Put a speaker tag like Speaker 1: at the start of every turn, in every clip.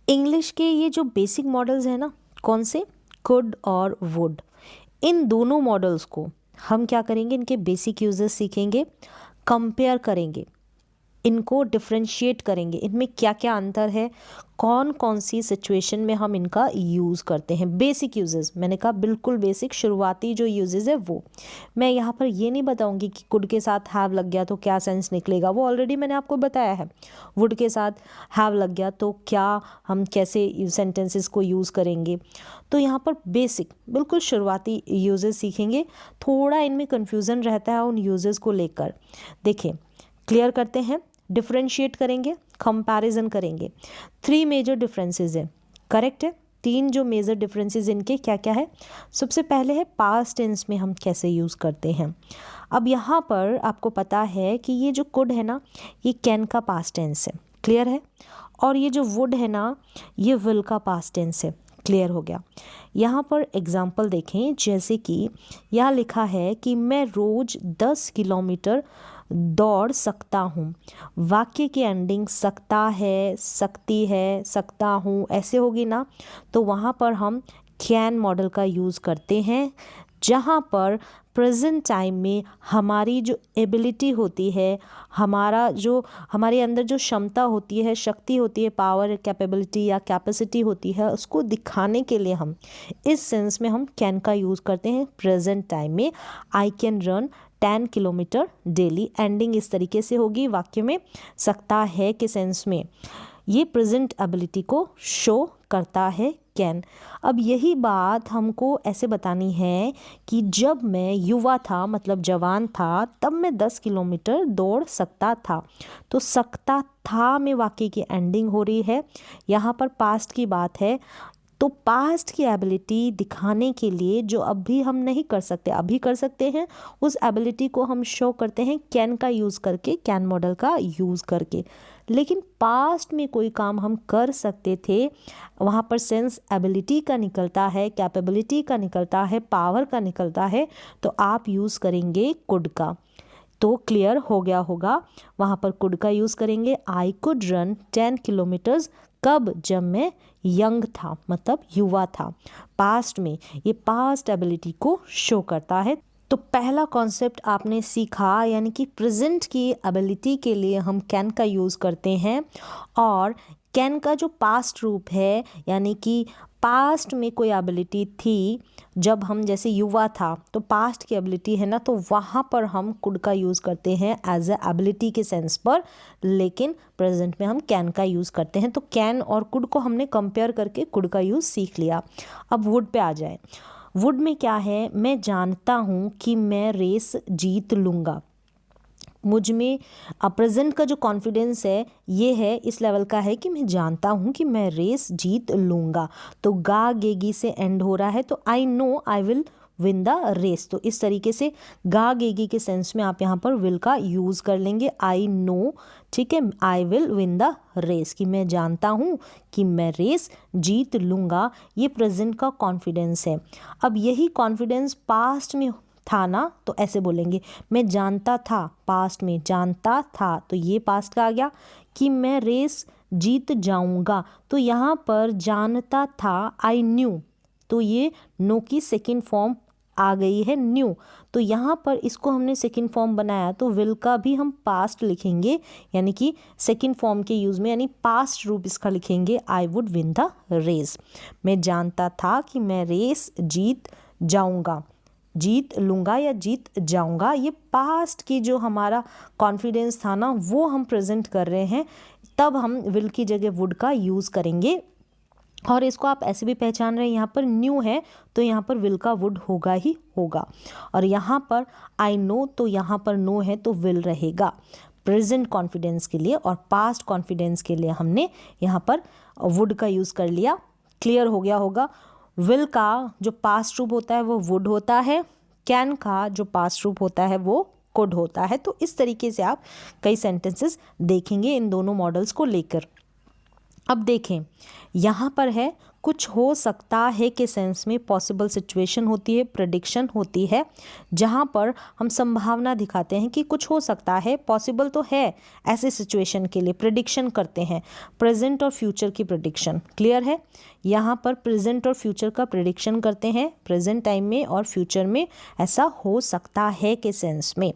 Speaker 1: English के ये जो बेसिक मॉडल्स हैं ना, कौन से, कुड और वुड, इन दोनों मॉडल्स को हम क्या करेंगे, इनके बेसिक यूजेस सीखेंगे, कंपेयर करेंगे, इनको डिफरेंशिएट करेंगे, इनमें क्या क्या अंतर है, कौन कौन सी सिचुएशन में हम इनका यूज़ करते हैं। बेसिक यूजेस, मैंने कहा बिल्कुल बेसिक शुरुआती जो यूजेस है वो। मैं यहाँ पर ये नहीं बताऊँगी कि कुड के साथ हैव लग गया तो क्या सेंस निकलेगा, वो ऑलरेडी मैंने आपको बताया है। वुड के साथ हैव लग गया तो क्या, हम कैसे सेंटेंसेस को यूज़ करेंगे। तो यहाँ पर बेसिक बिल्कुल शुरुआती यूजेस सीखेंगे। थोड़ा इनमें कन्फ्यूज़न रहता है उन यूजेस को लेकर। देखिए, क्लियर करते हैं, डिफरेंशिएट करेंगे, कंपैरिजन करेंगे। 3 मेजर डिफरेंसेस है, करेक्ट है। 3 जो मेजर डिफरेंसेस इनके क्या क्या है। सबसे पहले है पास्ट टेंस में हम कैसे यूज़ करते हैं। अब यहाँ पर आपको पता है कि ये जो कुड है ना, ये कैन का पास्ट टेंस है, क्लियर है। और ये जो वुड है ना, ये विल का पास्ट टेंस है, क्लियर हो गया। यहाँ पर एग्जाम्पल देखें, जैसे कि यहाँ लिखा है कि मैं रोज़ 10 किलोमीटर दौड़ सकता हूँ। वाक्य की एंडिंग सकता है, सकती है, सकता हूँ ऐसे होगी ना, तो वहाँ पर हम कैन मॉडल का यूज़ करते हैं, जहाँ पर प्रेजेंट टाइम में हमारी जो एबिलिटी होती है, हमारा जो हमारे अंदर जो क्षमता होती है, शक्ति होती है, पावर, कैपेबिलिटी या कैपेसिटी होती है, उसको दिखाने के लिए हम इस सेंस में हम कैन का यूज़ करते हैं प्रेजेंट टाइम में। I can run 10 kilometre daily, ending इस तरीके से होगी वाक्य में, सकता है के सेंस में। ये प्रेजेंट एबिलिटी को शो करता है कैन। अब यही बात हमको ऐसे बतानी है कि जब मैं युवा था, मतलब जवान था, तब मैं 10 किलोमीटर दौड़ सकता था। तो सकता था में वाक्य की एंडिंग हो रही है, यहाँ पर पास्ट की बात है। तो पास्ट की एबिलिटी दिखाने के लिए जो अभी हम नहीं कर सकते, अभी कर सकते हैं, उस एबिलिटी को हम शो करते हैं कैन का यूज़ करके, कैन मॉडल का यूज़ करके। लेकिन पास्ट में कोई काम हम कर सकते थे, वहाँ पर सेंस एबिलिटी का निकलता है, कैपेबिलिटी का निकलता है, पावर का निकलता है, तो आप यूज़ करेंगे कुड का। तो क्लियर हो गया होगा, वहाँ पर कुड का यूज़ करेंगे। आई कुड रन 10 किलोमीटर्स, कब, जब मैं यंग था, मतलब युवा था। पास्ट में ये पास्ट एबिलिटी को शो करता है। तो पहला कॉन्सेप्ट आपने सीखा, यानी कि प्रेजेंट की एबिलिटी के लिए हम कैन का यूज़ करते हैं। और कैन का जो पास्ट रूप है, यानी कि पास्ट में कोई एबिलिटी थी, जब हम जैसे युवा था, तो पास्ट की एबिलिटी है ना, तो वहाँ पर हम कुड का यूज़ करते हैं एज ए एबिलिटी के सेंस पर। लेकिन प्रेजेंट में हम कैन का यूज़ करते हैं। तो कैन और कुड को हमने कंपेयर करके कुड का यूज़ सीख लिया। अब वुड पे आ जाए। वुड में क्या है, मैं जानता हूँ कि मैं रेस जीत लूँगा। मुझ में प्रेजेंट का जो कॉन्फिडेंस है, ये है, इस लेवल का है कि मैं जानता हूँ कि मैं रेस जीत लूँगा। तो गा गेगी से एंड हो रहा है, तो I know I will win the race. तो इस तरीके से गा गेगी के सेंस में आप यहाँ पर विल का यूज़ कर लेंगे। आई नो, ठीक है, I will win the race, कि मैं जानता हूँ कि मैं रेस जीत लूँगा। ये प्रेजेंट का कॉन्फिडेंस है। अब यही कॉन्फिडेंस पास्ट में था ना, तो ऐसे बोलेंगे, मैं जानता था, पास्ट में जानता था, तो ये पास्ट का आ गया। कि मैं रेस जीत जाऊंगा, तो यहाँ पर जानता था, आई न्यू, तो ये नो की सेकंड फॉर्म आ गई है, न्यू। तो यहाँ पर इसको हमने सेकंड फॉर्म बनाया, तो विल का भी हम पास्ट लिखेंगे, यानी कि सेकंड फॉर्म के यूज़ में, यानी पास्ट रूप इसका लिखेंगे, I would win the race. मैं जानता था कि मैं रेस जीत जाऊंगा, जीत लूँगा या जीत जाऊँगा। ये पास्ट की जो हमारा कॉन्फिडेंस था ना, वो हम प्रेजेंट कर रहे हैं, तब हम विल की जगह वुड का यूज़ करेंगे। और इसको आप ऐसे भी पहचान रहे हैं, यहाँ पर न्यू है तो यहाँ पर विल का वुड होगा ही होगा। और यहाँ पर आई नो, तो यहाँ पर नो है तो विल रहेगा प्रेजेंट कॉन्फिडेंस के लिए। और पास्ट कॉन्फिडेंस के लिए हमने यहाँ पर वुड का यूज़ कर लिया। क्लियर हो गया होगा। विल का जो पास्ट रूप होता है वो वुड होता है, कैन का जो पास्ट रूप होता है वो कुड होता है। तो इस तरीके से आप कई सेंटेंसेस देखेंगे इन दोनों मॉडल्स को लेकर। अब देखें यहाँ पर है कुछ हो सकता है के सेंस में पॉसिबल सिचुएशन होती है, प्रेडिक्शन होती है, जहाँ पर हम संभावना दिखाते हैं कि कुछ हो सकता है, पॉसिबल तो है ऐसे सिचुएशन के लिए, प्रेडिक्शन करते हैं प्रेजेंट और फ्यूचर की प्रेडिक्शन। क्लियर है? यहाँ पर प्रेजेंट और फ्यूचर का प्रेडिक्शन करते हैं, प्रेजेंट टाइम में और फ्यूचर में ऐसा हो सकता है के सेंस में।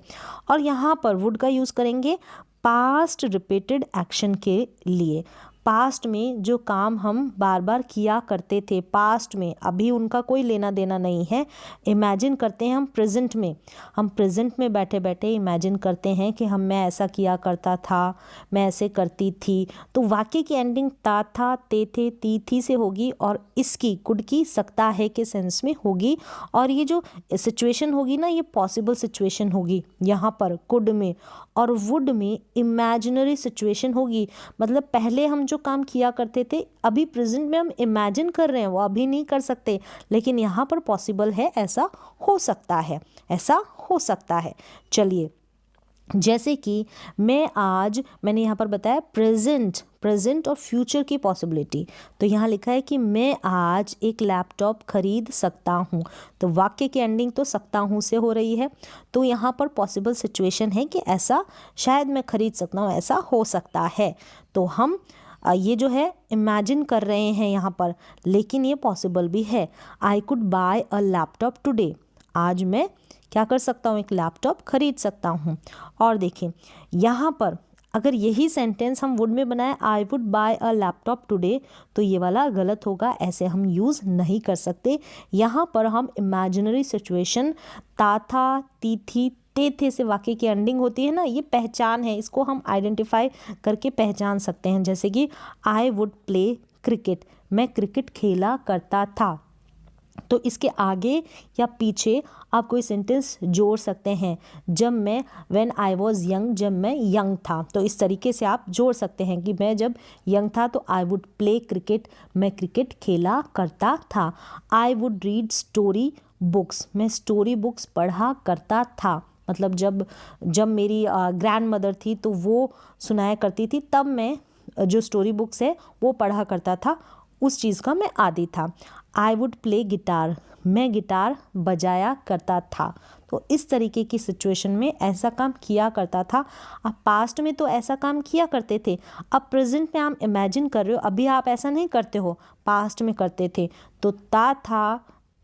Speaker 1: और यहाँ पर वुड का यूज़ करेंगे पास्ट रिपीटेड एक्शन के लिए। पास्ट में जो काम हम बार बार किया करते थे, पास्ट में, अभी उनका कोई लेना देना नहीं है। इमेजिन करते हैं हम प्रेजेंट में, हम प्रेजेंट में बैठे बैठे इमेजिन करते हैं कि मैं ऐसा किया करता था, मैं ऐसे करती थी। तो वाक्य की एंडिंग ता था, ते थे, ती थी से होगी और इसकी कुड की सकता है के सेंस में होगी। और ये जो सिचुएशन होगी ना, ये पॉसिबल सिचुएशन होगी यहाँ पर कुड में, और वुड में इमेजिनरी सिचुएशन होगी। मतलब पहले हम जो काम किया करते थे, अभी प्रेजेंट में हम इमेजिन कर रहे हैं, वो अभी नहीं कर सकते, लेकिन यहाँ पर पॉसिबल है, ऐसा हो सकता है, ऐसा हो सकता है। चलिए, जैसे कि मैंने यहाँ पर बताया प्रेजेंट और फ्यूचर की पॉसिबिलिटी। तो यहाँ लिखा है कि मैं आज एक लैपटॉप खरीद सकता हूँ। तो वाक्य की एंडिंग तो सकता हूँ से हो रही है, तो यहाँ पर पॉसिबल सिचुएशन है कि ऐसा शायद मैं खरीद सकता हूँ, ऐसा हो सकता है। तो हम ये जो है इमेजिन कर रहे हैं यहाँ पर, लेकिन ये पॉसिबल भी है। I could bye a laptop today. आज मैं क्या कर सकता हूँ, एक लैपटॉप खरीद सकता हूँ। और देखिए यहाँ पर अगर यही सेंटेंस हम वुड में बनाए, आई would buy a laptop today, तो ये वाला गलत होगा, ऐसे हम यूज़ नहीं कर सकते। यहाँ पर हम इमेजिनरी सिचुएशन ता था, ती थी, ते थे से वाक्य की एंडिंग होती है ना, ये पहचान है, इसको हम आइडेंटिफाई करके पहचान सकते हैं। जैसे कि आई वुड प्ले क्रिकेट, मैं क्रिकेट खेला करता था। तो इसके आगे या पीछे आप कोई सेंटेंस जोड़ सकते हैं, जब मैं व्हेन आई वॉज यंग, जब मैं यंग था। तो इस तरीके से आप जोड़ सकते हैं कि मैं जब यंग था तो आई वुड प्ले क्रिकेट, मैं क्रिकेट खेला करता था। I would read story books, मैं स्टोरी बुक्स पढ़ा करता था। मतलब जब मेरी ग्रैंड मदर थी तो वो सुनाया करती थी, तब मैं जो स्टोरी बुक्स है वो पढ़ा करता था, उस चीज़ का मैं आदी था। आई वुड प्ले गिटार, मैं गिटार बजाया करता था। तो इस तरीके की सिचुएशन में ऐसा काम किया करता था। अब पास्ट में तो ऐसा काम किया करते थे, अब प्रेजेंट में आप इमेजिन कर रहे हो, अभी आप ऐसा नहीं करते हो, पास्ट में करते थे। तो ता था,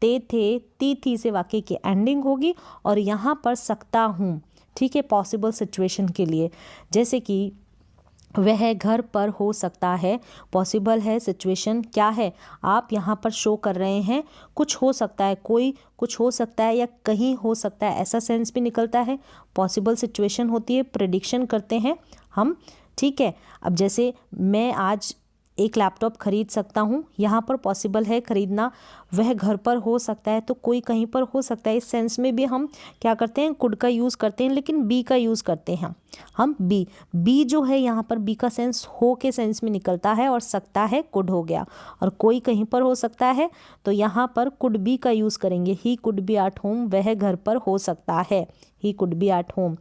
Speaker 1: ते थे, ती थी से वाक्य की एंडिंग होगी और यहाँ पर सकता हूँ, ठीक है, पॉसिबल सिचुएशन के लिए। जैसे कि वह घर पर हो सकता है, पॉसिबल है, सिचुएशन क्या है, आप यहाँ पर शो कर रहे हैं, कुछ हो सकता है, कोई कुछ हो सकता है या कहीं हो सकता है, ऐसा सेंस भी निकलता है। पॉसिबल सिचुएशन होती है, प्रेडिक्शन करते हैं हम, ठीक है। अब जैसे मैं आज एक लैपटॉप खरीद सकता हूँ, यहाँ पर पॉसिबल है खरीदना, वह घर पर हो सकता है, तो कोई कहीं पर हो सकता है। इस सेंस में भी हम क्या करते हैं, कुड का यूज़ करते हैं, लेकिन बी का यूज़ करते हैं हम। बी जो है यहाँ पर बी का सेंस हो के सेंस में निकलता है और सकता है कुड हो गया, और कोई कहीं पर हो सकता है तो यहाँ पर कुड बी का यूज़ करेंगे। He could be at home, वह घर पर हो सकता है, he could be at home.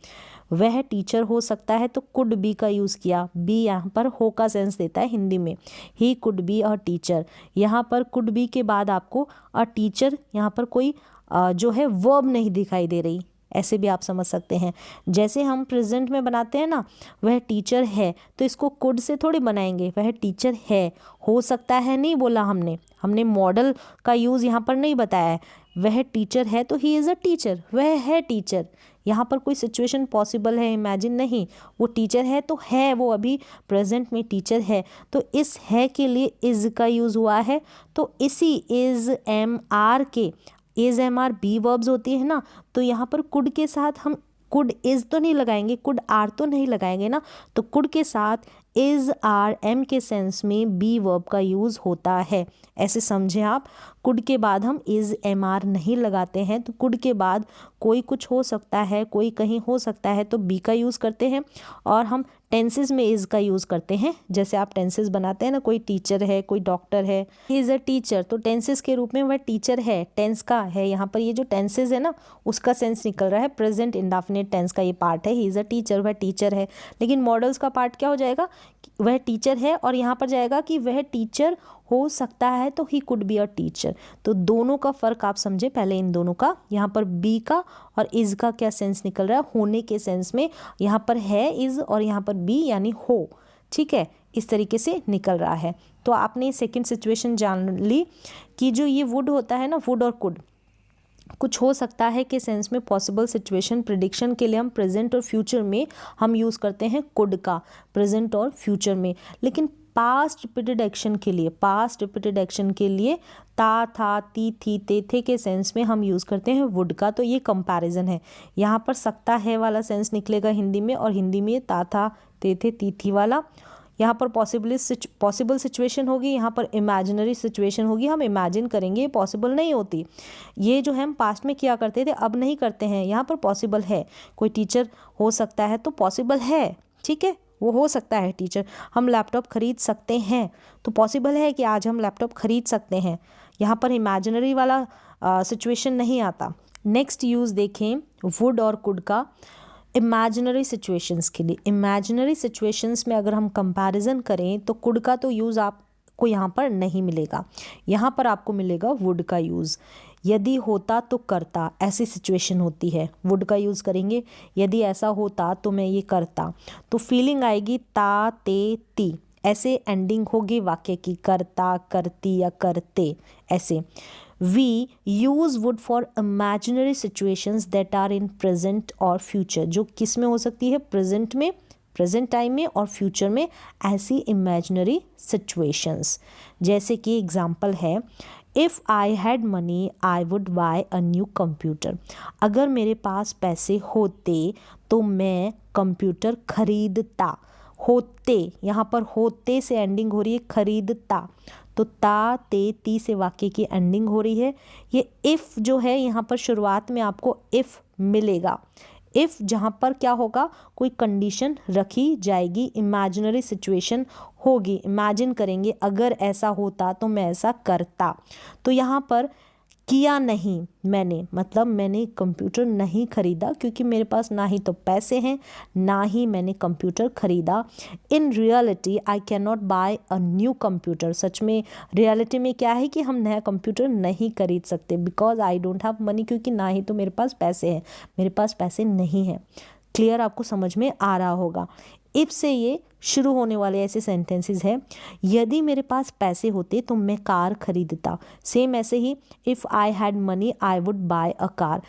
Speaker 1: वह टीचर हो सकता है, तो कुड बी का यूज़ किया, बी यहाँ पर हो का सेंस देता है हिंदी में। He could be a teacher, यहाँ पर कुड बी के बाद आपको अ टीचर, यहाँ पर कोई जो है वर्ब नहीं दिखाई दे रही, ऐसे भी आप समझ सकते हैं। जैसे हम प्रेजेंट में बनाते हैं ना, वह टीचर है, तो इसको कुड से थोड़ी बनाएंगे, वह टीचर है, हो सकता है नहीं बोला हमने मॉडल का यूज़ यहाँ पर नहीं बताया है। वह टीचर है तो ही इज़ अ टीचर, वह है टीचर। यहाँ पर कोई सिचुएशन पॉसिबल है, इमेजिन नहीं, वो टीचर है तो है, वो अभी प्रेजेंट में टीचर है, तो इस है के लिए इज़ का यूज़ हुआ है। तो इसी इज़ एम आर के, is am are be verbs होती है ना, तो यहाँ पर कुड के साथ हम कुड इज़ तो नहीं लगाएंगे, कुड आर तो नहीं लगाएंगे ना, तो कुड के साथ इज़ आर एम के सेंस में बी वर्ब का यूज़ होता है। ऐसे समझें आप, कुड के बाद हम इज़ एम आर नहीं लगाते हैं, तो कुड के बाद कोई कुछ हो सकता है, कोई कहीं हो सकता है, तो बी का यूज़ करते हैं। और हम टेंसेस में इज़ का यूज़ करते हैं, जैसे आप टेंसेस बनाते हैं ना, कोई टीचर है, कोई डॉक्टर है, ही इज़ अ टीचर, तो टेंसेस के रूप में वह टीचर है, टेंस का है। यहाँ पर ये जो टेंसेस है ना, उसका सेंस निकल रहा है, प्रेजेंट इंडेफिनिट टेंस का ये पार्ट है, ही इज़ अ टीचर, वह टीचर है। लेकिन मॉडल्स का पार्ट क्या हो जाएगा वह टीचर है, और यहाँ पर जाएगा कि वह टीचर हो सकता है, तो he could be a teacher. तो दोनों का फ़र्क आप समझे पहले इन दोनों का। यहाँ पर बी का और इज़ का क्या सेंस निकल रहा है, होने के सेंस में। यहाँ पर है इज़ और यहाँ पर बी यानी हो, ठीक है, इस तरीके से निकल रहा है। तो आपने सेकंड सिचुएशन जान ली कि जो ये वुड होता है ना, वुड और कुड, कुछ हो सकता है के सेंस में पॉसिबल सिचुएशन प्रिडिक्शन के लिए हम प्रेजेंट और फ्यूचर में हम यूज़ करते हैं कुड का, प्रेजेंट और फ्यूचर में। लेकिन पास्ट रिपीटेड एक्शन के लिए, पास्ट रिपीटेड एक्शन के लिए ता, था, ती, थी, ते, थे के सेंस में हम यूज़ करते हैं वुड का। तो ये कंपैरिजन है। यहाँ पर सकता है वाला सेंस निकलेगा हिंदी में, और हिंदी में ता, था, ते, थे, ती, थी वाला। यहाँ पर पॉसिबल सिचुएशन होगी, यहाँ पर इमेजिनरी सिचुएशन होगी। हम इमेजिन करेंगे, ये पॉसिबल नहीं होती। ये जो है हम पास्ट में किया करते थे, अब नहीं करते हैं। यहाँ पर पॉसिबल है, कोई टीचर हो सकता है, तो पॉसिबल है, ठीक है, वो हो सकता है टीचर। हम लैपटॉप खरीद सकते हैं, तो पॉसिबल है कि आज हम लैपटॉप खरीद सकते हैं। यहाँ पर इमेजिनरी वाला सिचुएशन नहीं आता। नेक्स्ट यूज़ देखें वुड और कुड का इमेजिनरी सिचुएशंस के लिए। इमेजिनरी सिचुएशंस में अगर हम कंपैरिजन करें तो कुड का तो यूज़ आपको यहाँ पर नहीं मिलेगा, यहाँ पर आपको मिलेगा वुड का यूज़। यदि होता तो करता, ऐसी सिचुएशन होती है, वुड का यूज़ करेंगे। यदि ऐसा होता तो मैं ये करता, तो फीलिंग आएगी ता, ते, ती, ऐसे एंडिंग होगी वाक्य की, करता, करती या करते, ऐसे। We use would for imaginary situations that are in present और फ्यूचर, जो किस में हो सकती है, प्रेजेंट में, प्रेजेंट टाइम में, और फ्यूचर में ऐसी इमेजिनरी सिचुएशंस। जैसे कि एग्जाम्पल है, if I had money I would buy a new computer. अगर मेरे पास पैसे होते तो मैं कंप्यूटर खरीदता। होते, यहाँ पर होते से एंडिंग हो रही है खरीदता, तो ता, ते, ती से वाक्य की एंडिंग हो रही है। ये इफ़ जो है यहाँ पर शुरुआत में आपको इफ़ मिलेगा। इफ़ जहाँ पर क्या होगा, कोई कंडीशन रखी जाएगी, इमेजिनरी सिचुएशन होगी, इमेजिन करेंगे अगर ऐसा होता तो मैं ऐसा करता। तो यहाँ पर किया नहीं मैंने, मतलब मैंने कंप्यूटर नहीं खरीदा क्योंकि मेरे पास ना ही तो पैसे हैं, ना ही मैंने कंप्यूटर खरीदा। In reality I can not buy a new computer. सच में रियलिटी में क्या है कि हम नया कंप्यूटर नहीं खरीद सकते, because I don't have money, क्योंकि ना ही तो मेरे पास पैसे हैं, मेरे पास पैसे नहीं हैं। क्लियर, आपको समझ में आ रहा होगा। इफ से ये शुरू होने वाले ऐसे सेंटेंसेस हैं। यदि मेरे पास पैसे होते तो मैं कार खरीदता। सेम ऐसे ही, if I had money I would buy a car.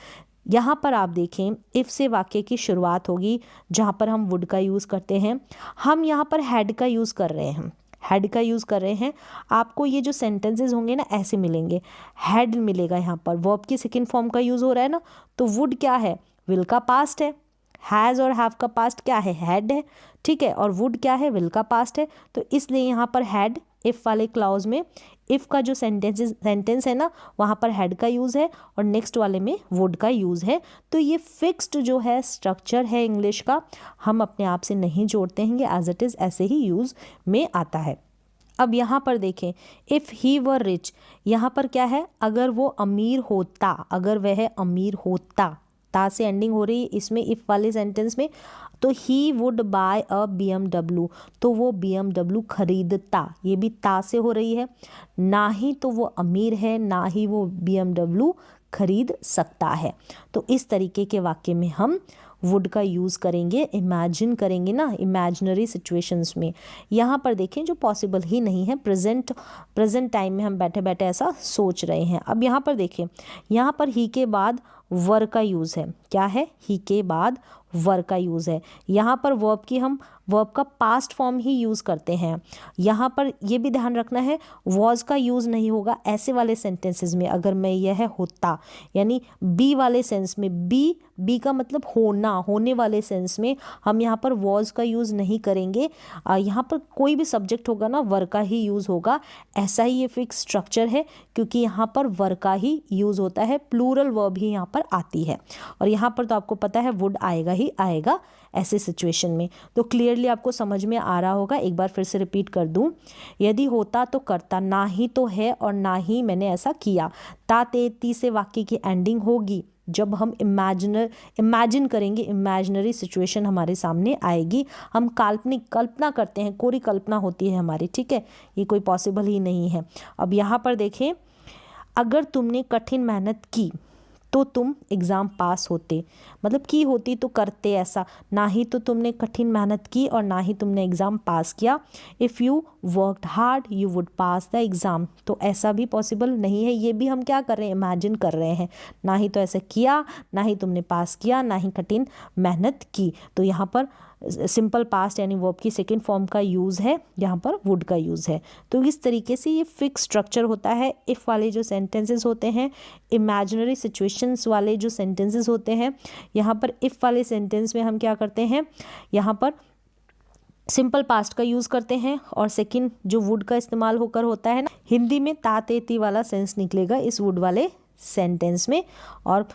Speaker 1: यहाँ पर आप देखें इफ़ से वाक्य की शुरुआत होगी जहाँ पर हम वुड का यूज़ करते हैं। हम यहाँ पर हैड का यूज़ कर रहे हैं, हैड का यूज़ कर रहे हैं। आपको ये जो सेंटेंसेस होंगे ना ऐसे मिलेंगे, हैड मिलेगा यहाँ पर, वर्ब की सेकेंड फॉर्म का यूज़ हो रहा है ना। तो वुड क्या है, विल का पास्ट है। हैज़ और हैव का पास्ट क्या है, हैड है, ठीक है। और वुड क्या है, विल का पास्ट है। तो इसलिए यहाँ पर हैड, इफ़ वाले क्लाउज में इफ़ का जो सेंटेंस है ना वहाँ पर हैड का यूज़ है, और नेक्स्ट वाले में वुड का यूज़ है। तो ये फिक्स्ड जो है स्ट्रक्चर है इंग्लिश का, हम अपने आप से नहीं जोड़ते हैं, ये एज इट इज़ ऐसे ही यूज़ में आता है। अब यहाँ पर देखें, इफ़ ही वर रिच, यहाँ पर क्या है, अगर वो अमीर होता, अगर वह अमीर होता, ता से एंडिंग हो रही है इसमें इफ़ वाले सेंटेंस में। तो he would buy a BMW, तो वो BMW खरीदता, ये भी ता से हो रही है। ना ही तो वो अमीर है, ना ही वो BMW खरीद सकता है। तो इस तरीके के वाक्य में हम वुड का यूज़ करेंगे, इमेजिन करेंगे ना इमेजिनरी सिचुएशंस में। यहाँ पर देखें जो पॉसिबल ही नहीं है, प्रेजेंट टाइम में हम बैठे बैठे ऐसा सोच रहे हैं। अब यहाँ पर देखें, यहाँ पर ही के बाद वर का यूज़ है। क्या है, ही के बाद वर का यूज़ है। यहाँ पर वर्ब की हम वर्ब का पास्ट फॉर्म ही यूज़ करते हैं। यहाँ पर ये भी ध्यान रखना है, वॉज का यूज़ नहीं होगा ऐसे वाले सेंटेंसेस में। अगर मैं यह होता, यानी बी वाले सेंस में, बी का मतलब होना, होने वाले सेंस में हम यहाँ पर वॉज का यूज़ नहीं करेंगे। यहाँ पर कोई भी सब्जेक्ट होगा ना वर का ही यूज़ होगा। ऐसा ही ये फिक्स स्ट्रक्चर है, क्योंकि यहाँ पर वर का ही यूज़ होता है, प्लूरल वर्ब ही यहाँ पर आती है। और यहाँ पर तो आपको पता है वुड आएगा ही आएगा ऐसे सिचुएशन में। तो क्लियरली आपको समझ में आ रहा होगा। एक बार फिर से रिपीट कर दूं, यदि होता तो करता, ना ही तो है और ना ही मैंने ऐसा किया। ता, ते, ती से वाक्य की एंडिंग होगी, जब हम इमेजिन करेंगे, इमेजिनरी सिचुएशन हमारे सामने आएगी, हम काल्पनिक कल्पना करते हैं, कोरी कल्पना होती है हमारी, ठीक है, ये कोई पॉसिबल ही नहीं है। अब यहाँ पर देखें, अगर तुमने कठिन मेहनत की तो तुम एग्ज़ाम पास होते, मतलब की होती तो करते ऐसा, ना ही तो तुमने कठिन मेहनत की और ना ही तुमने एग्ज़ाम पास किया। If you worked hard you would pass the exam, तो ऐसा भी पॉसिबल नहीं है, ये भी हम क्या कर रहे हैं, इमेजिन कर रहे हैं, ना ही तो ऐसा किया, ना ही तुमने पास किया, ना ही कठिन मेहनत की। तो यहाँ पर सिंपल पास्ट यानी वर्ब की सेकंड फॉर्म का यूज़ है, यहाँ पर वुड का यूज़ है। तो इस तरीके से ये फिक्स स्ट्रक्चर होता है। इफ़ वाले जो सेंटेंसेस होते हैं, इमेजिनरी सिचुएशंस वाले जो सेंटेंसेस होते हैं, यहाँ पर इफ़ वाले सेंटेंस में हम क्या करते हैं, यहाँ पर सिंपल पास्ट का यूज़ करते हैं और सेकंड जो वुड का इस्तेमाल होकर होता है ना, हिंदी में तातेती वाला सेंस निकलेगा इस वुड वाले सेंटेंस में। और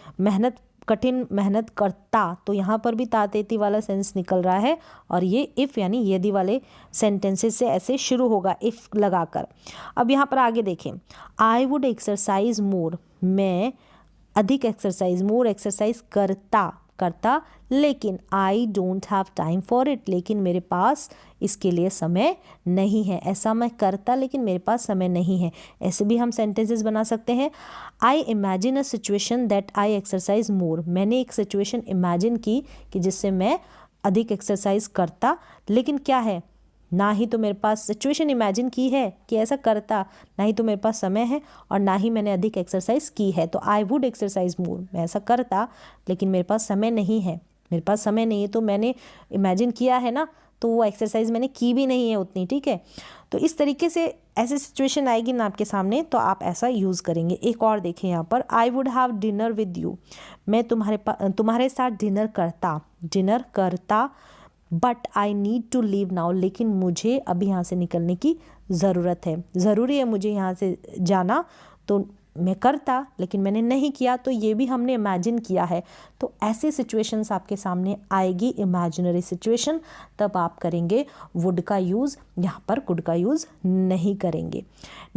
Speaker 1: कठिन मेहनत करता, तो यहाँ पर भी तातेती वाला सेंस निकल रहा है और ये इफ़ यानी यदि वाले सेंटेंसेस से ऐसे शुरू होगा इफ़ लगाकर। अब यहाँ पर आगे देखें, आई वुड एक्सरसाइज मोर, मैं अधिक एक्सरसाइज, मोर एक्सरसाइज करता, लेकिन I don't have time for it, लेकिन मेरे पास इसके लिए समय नहीं है। ऐसा मैं करता लेकिन मेरे पास समय नहीं है, ऐसे भी हम सेंटेंसेस बना सकते हैं। I imagine a situation that I exercise मोर, मैंने एक सिचुएशन इमेजिन की कि जिससे मैं अधिक एक्सरसाइज करता, लेकिन क्या है, ना ही तो मेरे पास सिचुएशन इमेजिन की है कि ऐसा करता, ना ही तो मेरे पास समय है और ना ही मैंने अधिक एक्सरसाइज की है। तो आई वुड एक्सरसाइज मोर, मैं ऐसा करता लेकिन मेरे पास समय नहीं है, मेरे पास समय नहीं है, तो मैंने इमेजिन किया है ना, तो वो एक्सरसाइज मैंने की भी नहीं है उतनी, ठीक है। तो इस तरीके से ऐसी सिचुएशन आएगी ना आपके सामने तो आप ऐसा यूज़ करेंगे। एक और देखें यहाँ पर, I would have dinner with you, मैं तुम्हारे साथ डिनर करता but I need to leave now, लेकिन मुझे अभी यहाँ से निकलने की ज़रूरत है, ज़रूरी है मुझे यहाँ से जाना, तो मैं करता लेकिन मैंने नहीं किया, तो ये भी हमने इमेजिन किया है। तो ऐसे सिचुएशंस आपके सामने आएगी, इमेजिनरी सिचुएशन, तब आप करेंगे वुड का यूज़, यहाँ पर कुड का यूज़ नहीं करेंगे।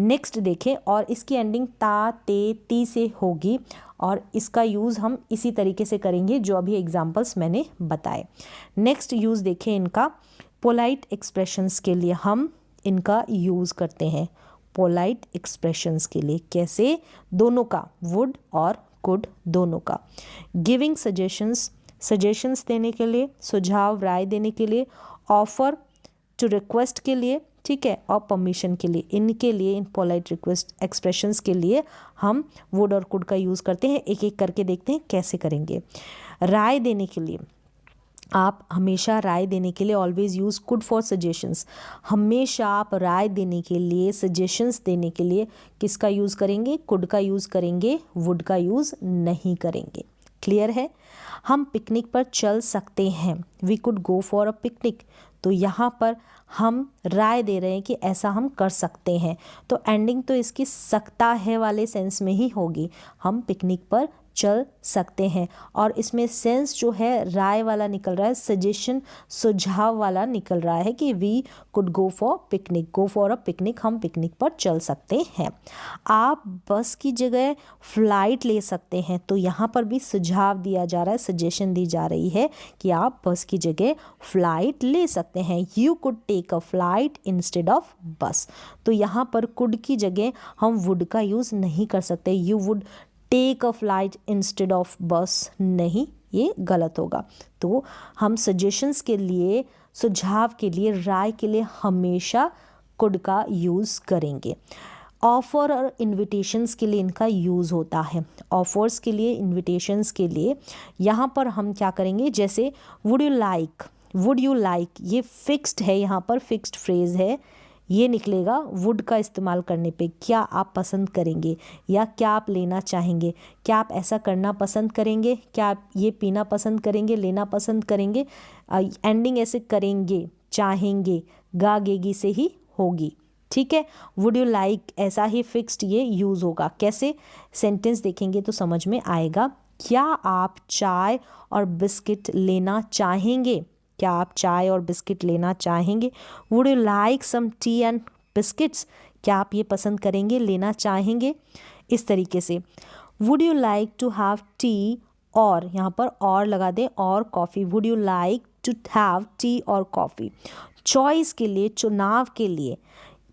Speaker 1: नेक्स्ट देखें, और इसकी एंडिंग ता ते ती से होगी और इसका यूज़ हम इसी तरीके से करेंगे जो अभी एग्जाम्पल्स मैंने बताए। नेक्स्ट यूज़ देखें इनका, पोलाइट एक्सप्रेशंस के लिए हम इनका यूज़ करते हैं। पोलाइट एक्सप्रेशंस के लिए कैसे, दोनों का, वुड और कुड दोनों का। गिविंग सजेशंस देने के लिए, सुझाव राय देने के लिए, ऑफर टू रिक्वेस्ट के लिए, ठीक है, और परमिशन के लिए, इनके लिए, इन पोलाइट रिक्वेस्ट एक्सप्रेशंस के लिए हम वुड और कुड का यूज़ करते हैं। एक एक करके देखते हैं कैसे करेंगे। राय देने के लिए आप हमेशा राय देने के लिए always use could for suggestions, हमेशा आप राय देने के लिए, सजेशंस देने के लिए किसका यूज़ करेंगे, कुड का यूज़ करेंगे, वुड का यूज़ नहीं करेंगे। क्लियर है। हम पिकनिक पर चल सकते हैं, we could go for a picnic, तो यहाँ पर हम राय दे रहे हैं कि ऐसा हम कर सकते हैं, तो एंडिंग तो इसकी सकता है वाले सेंस में ही होगी, हम पिकनिक पर चल सकते हैं। और इसमें सेंस जो है राय वाला निकल रहा है, सजेशन सुझाव वाला निकल रहा है कि we could go for a picnic, हम पिकनिक पर चल सकते हैं। आप बस की जगह फ्लाइट ले सकते हैं, तो यहाँ पर भी सुझाव दिया जा रहा है, सजेशन दी जा रही है कि आप बस की जगह फ्लाइट ले सकते हैं। You could take a flight instead of bus, तो यहाँ पर कुड की जगह हम वुड का यूज़ नहीं कर सकते। You would take a flight instead of bus, नहीं, ये गलत होगा। तो हम सजेशंस के लिए, सुझाव के लिए, राय के लिए हमेशा कुड का यूज़ करेंगे। ऑफ़र और इन्विटेशंस के लिए इनका यूज़ होता है। ऑफ़र्स के लिए, इन्विटेशंस के लिए यहाँ पर हम क्या करेंगे, जैसे वुड यू लाइक, ये फिक्स्ड है, यहाँ पर फिक्स्ड फ्रेज़ है, ये निकलेगा वुड का इस्तेमाल करने पे, क्या आप पसंद करेंगे, या क्या आप लेना चाहेंगे, क्या आप ऐसा करना पसंद करेंगे, क्या आप ये पीना पसंद करेंगे, लेना पसंद करेंगे। एंडिंग ऐसे करेंगे, चाहेंगे, गागेगी से ही होगी, ठीक है। वुड यू लाइक ऐसा ही फिक्स्ड ये यूज़ होगा। कैसे, सेंटेंस देखेंगे तो समझ में आएगा। क्या आप चाय और बिस्किट लेना चाहेंगे, क्या आप चाय और बिस्किट लेना चाहेंगे। Would you like some tea and biscuits, क्या आप ये पसंद करेंगे, लेना चाहेंगे। इस तरीके से would you like to have tea, और यहाँ पर और लगा दें, और coffee. Would you like to have tea और कॉफ़ी। चॉइस के लिए, चुनाव के लिए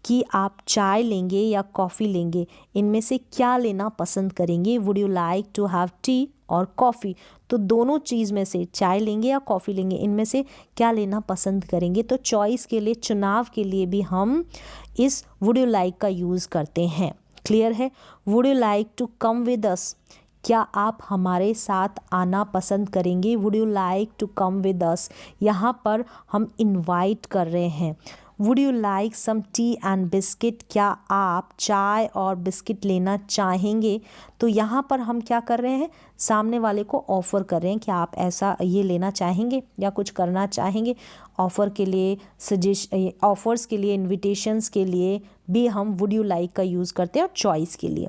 Speaker 1: कि आप चाय लेंगे या कॉफ़ी लेंगे, इनमें से क्या लेना पसंद करेंगे। Would you like to have tea और कॉफ़ी, तो दोनों चीज़ में से चाय लेंगे या कॉफ़ी लेंगे, इनमें से क्या लेना पसंद करेंगे। तो चॉइस के लिए, चुनाव के लिए भी हम इस वुड यू लाइक का यूज़ करते हैं। क्लियर है। Would you like to come with us, क्या आप हमारे साथ आना पसंद करेंगे। Would you like to come with us, यहाँ पर हम इनवाइट कर रहे हैं। Would you like some tea and biscuit, क्या आप चाय और बिस्किट लेना चाहेंगे। तो यहाँ पर हम क्या कर रहे हैं, सामने वाले को ऑफ़र कर रहे हैं कि आप ऐसा ये लेना चाहेंगे या कुछ करना चाहेंगे। ऑफ़र के लिए, ऑफ़र्स के लिए, इन्विटेशंस के लिए भी हम वुड यू लाइक का यूज़ करते हैं, और चॉइस के लिए।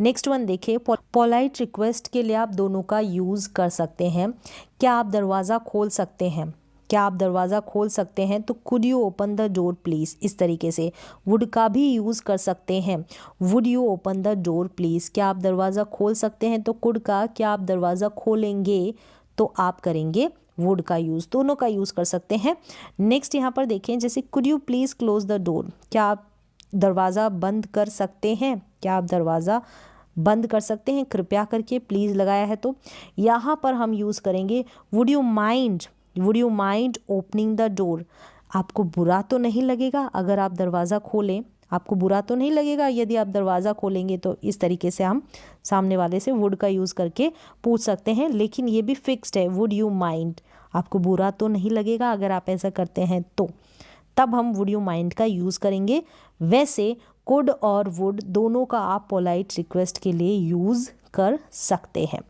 Speaker 1: नेक्स्ट वन देखिए, पोलाइट रिक्वेस्ट के लिए आप दोनों का यूज़ कर सकते हैं। क्या आप दरवाज़ा खोल सकते हैं, क्या आप दरवाज़ा खोल सकते हैं, तो could you open the door please, इस तरीके से वुड का भी यूज़ कर सकते हैं। Would you open the door please, क्या आप दरवाज़ा खोल सकते हैं, तो कुड का क्या आप दरवाज़ा खोलेंगे, तो आप करेंगे वुड का यूज़। दोनों का यूज़ कर सकते हैं। नेक्स्ट यहाँ पर देखें, जैसे could you please close the door, क्या आप दरवाज़ा बंद कर सकते हैं, क्या आप दरवाज़ा बंद कर सकते हैं, कृपया करके प्लीज़ लगाया है, तो यहाँ पर हम यूज़ करेंगे would you mind, would you mind opening the door. आपको बुरा तो नहीं लगेगा अगर आप दरवाज़ा खोलें, आपको बुरा तो नहीं लगेगा यदि आप दरवाज़ा खोलेंगे। तो इस तरीके से हम सामने वाले से वुड का यूज़ करके पूछ सकते हैं, लेकिन ये भी फिक्स्ड है, वुड यू माइंड, आपको बुरा तो नहीं लगेगा अगर आप ऐसा करते हैं, तो तब हम वुड यू माइंड का यूज़ करेंगे। वैसे कुड और वुड दोनों का आप पोलाइट रिक्वेस्ट के लिए यूज़ कर सकते हैं।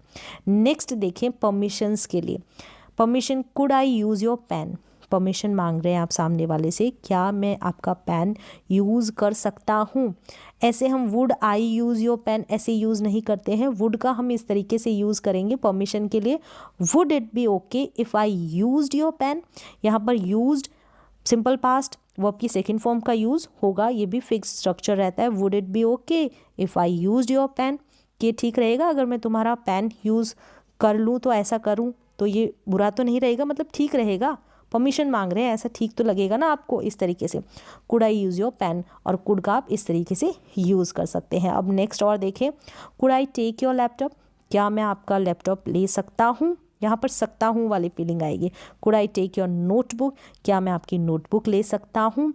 Speaker 1: नेक्स्ट देखें, परमिशंस के लिए। Permission, could I use your pen, permission मांग रहे हैं आप सामने वाले से, क्या मैं आपका पेन यूज़ कर सकता हूँ। ऐसे हम would I use your pen ऐसे यूज़ नहीं करते हैं। वुड का हम इस तरीके से यूज़ करेंगे परमिशन के लिए, would it be okay if I used your pen. यहाँ पर यूज्ड सिंपल पास्ट वर्ब की सेकेंड फॉर्म का यूज़ होगा, ये भी फिक्स स्ट्रक्चर रहता है। Would it be okay if I used your pen, ये ठीक रहेगा अगर मैं तुम्हारा पेन यूज़ कर लूँ, तो ऐसा करूँ तो ये बुरा तो नहीं रहेगा, मतलब ठीक रहेगा। परमिशन मांग रहे हैं, ऐसा ठीक तो लगेगा ना आपको। इस तरीके से could I use your pen, और कुड का आप इस तरीके से यूज़ कर सकते हैं। अब नेक्स्ट और देखें, could I take your laptop, क्या मैं आपका लैपटॉप ले सकता हूँ। यहाँ पर सकता हूँ वाली फीलिंग आएगी। Could I take your notebook, क्या मैं आपकी नोटबुक ले सकता हूँ।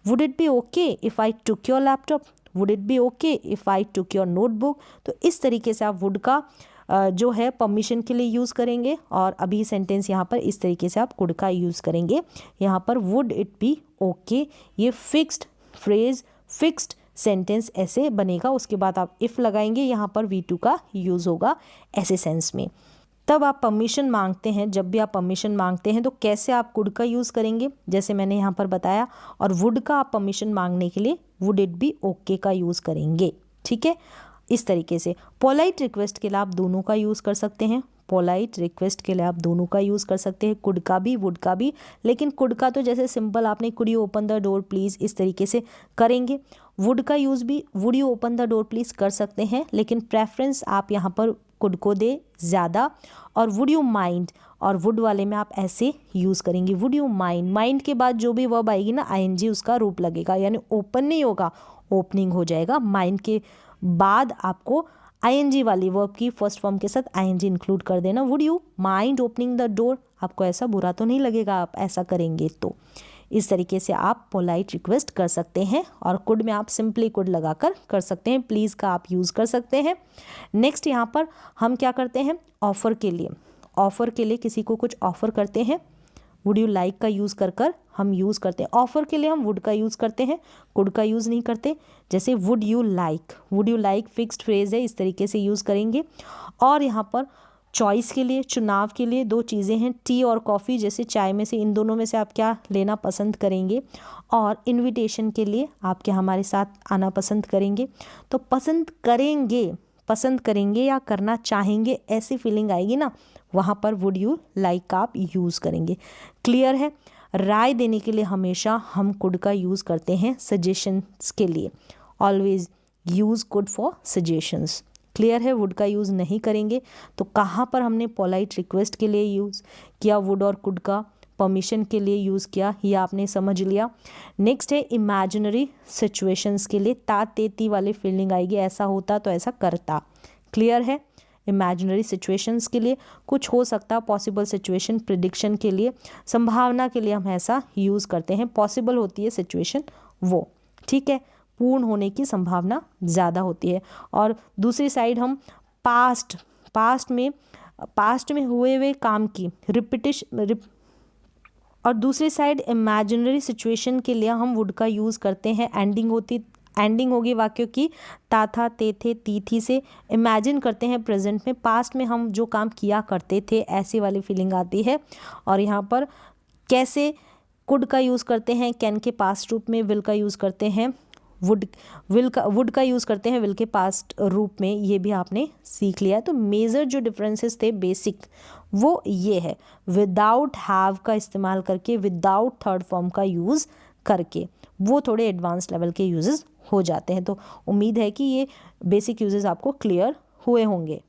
Speaker 1: Would it be okay if I took your laptop, would it be okay if I took your notebook. तो इस तरीके से आप वुड का जो है परमिशन के लिए यूज़ करेंगे, और अभी सेंटेंस यहाँ पर इस तरीके से आप कुड का यूज़ करेंगे। यहाँ पर वुड इट बी ओके, ये फिक्स्ड फ्रेज, फिक्स्ड सेंटेंस ऐसे बनेगा। उसके बाद आप इफ़ लगाएंगे, यहाँ पर V2 का यूज़ होगा ऐसे सेंस में। तब आप परमिशन मांगते हैं, जब भी आप परमिशन मांगते हैं तो कैसे आप कुड का यूज़ करेंगे, जैसे मैंने यहाँ पर बताया। और वुड का आप परमिशन मांगने के लिए वुड इट बी ओके का यूज़ करेंगे। ठीक है, इस तरीके से। पोलाइट रिक्वेस्ट के लिए आप दोनों का यूज़ कर सकते हैं, पोलाइट रिक्वेस्ट के लिए आप दोनों का यूज़ कर सकते हैं, कुड का भी वुड का भी। लेकिन कुड का तो जैसे सिंपल आपने could you open the door please इस तरीके से करेंगे। वुड का यूज़ भी would you open the door please कर सकते हैं, लेकिन प्रेफरेंस आप यहाँ पर कुड को दे ज़्यादा। और वुड यू माइंड, और वुड वाले में आप ऐसे यूज़ करेंगे, वुड यू माइंड। माइंड के बाद जो भी वर्ब आएगी ना, ING उसका रूप लगेगा, यानी ओपन नहीं होगा, ओपनिंग हो जाएगा। माइंड के बाद आपको ING वाली वर्ब की फर्स्ट फॉर्म के साथ ING इंक्लूड कर देना। Would you mind opening the door, आपको ऐसा बुरा तो नहीं लगेगा आप ऐसा करेंगे। तो इस तरीके से आप पोलाइट रिक्वेस्ट कर सकते हैं, और कुड में आप सिंपली कुड लगाकर कर सकते हैं। प्लीज़ का आप यूज़ कर सकते हैं। नेक्स्ट यहाँ पर हम क्या करते हैं, ऑफ़र के लिए। ऑफ़र के लिए किसी को कुछ ऑफ़र करते हैं, वुड यू लाइक का यूज़ कर कर हम यूज़ करते हैं। ऑफ़र के लिए हम वुड का यूज़ करते हैं, कुड का यूज़ नहीं करते। जैसे would you like fixed phrase है, इस तरीके से यूज़ करेंगे। और यहाँ पर चॉइस के लिए, चुनाव के लिए दो चीज़ें हैं, टी और कॉफ़ी, जैसे चाय में से, इन दोनों में से आप क्या लेना पसंद करेंगे। और इनविटेशन के लिए आप क्या हमारे साथ आना पसंद करेंगे। तो पसंद करेंगे या करना चाहेंगे ऐसी फीलिंग आएगी ना, वहाँ पर वुड यू लाइक का आप यूज़ करेंगे। क्लियर है। राय देने के लिए हमेशा हम कुड का यूज़ करते हैं। सजेशंस के लिए always use could for suggestions. Clear है, वुड का यूज़ नहीं करेंगे। तो कहाँ पर हमने पोलाइट रिक्वेस्ट के लिए यूज़ किया वुड और कुड का, परमिशन के लिए यूज़ किया, ये आपने समझ लिया। नेक्स्ट है इमेजिनरी सिचुएशंस के लिए ता ते ती वाली फीलिंग आएगी, ऐसा होता तो ऐसा करता। क्लियर है, इमेजिनरी सिचुएशंस के लिए कुछ हो सकता, पॉसिबल सिचुएशन प्रिडिक्शन के लिए, संभावना के लिए हम ऐसा यूज़ करते हैं। पॉसिबल होती है सिचुएशन वो, ठीक है, पूर्ण होने की संभावना ज़्यादा होती है। और दूसरी साइड हम पास्ट में हुए हुए काम की और दूसरी साइड इमेजिनरी सिचुएशन के लिए हम वुड का यूज़ करते हैं। एंडिंग होगी वाक्यों की ता था ते थे ती थी से। इमेजिन करते हैं प्रेजेंट में, पास्ट में हम जो काम किया करते थे ऐसी वाली फीलिंग आती है। और यहाँ पर कैसे कुड का यूज़ करते हैं कैन के पास्ट रूप में, विल का यूज़ करते हैं वुड का यूज़ करते हैं विल के पास्ट रूप में, ये भी आपने सीख लिया है। तो मेजर जो डिफरेंसेस थे बेसिक वो ये है, विदाउट हैव का इस्तेमाल करके, विदाउट थर्ड फॉर्म का यूज़ करके, वो थोड़े एडवांस लेवल के यूजेस हो जाते हैं। तो उम्मीद है कि ये बेसिक यूजेस आपको क्लियर हुए होंगे।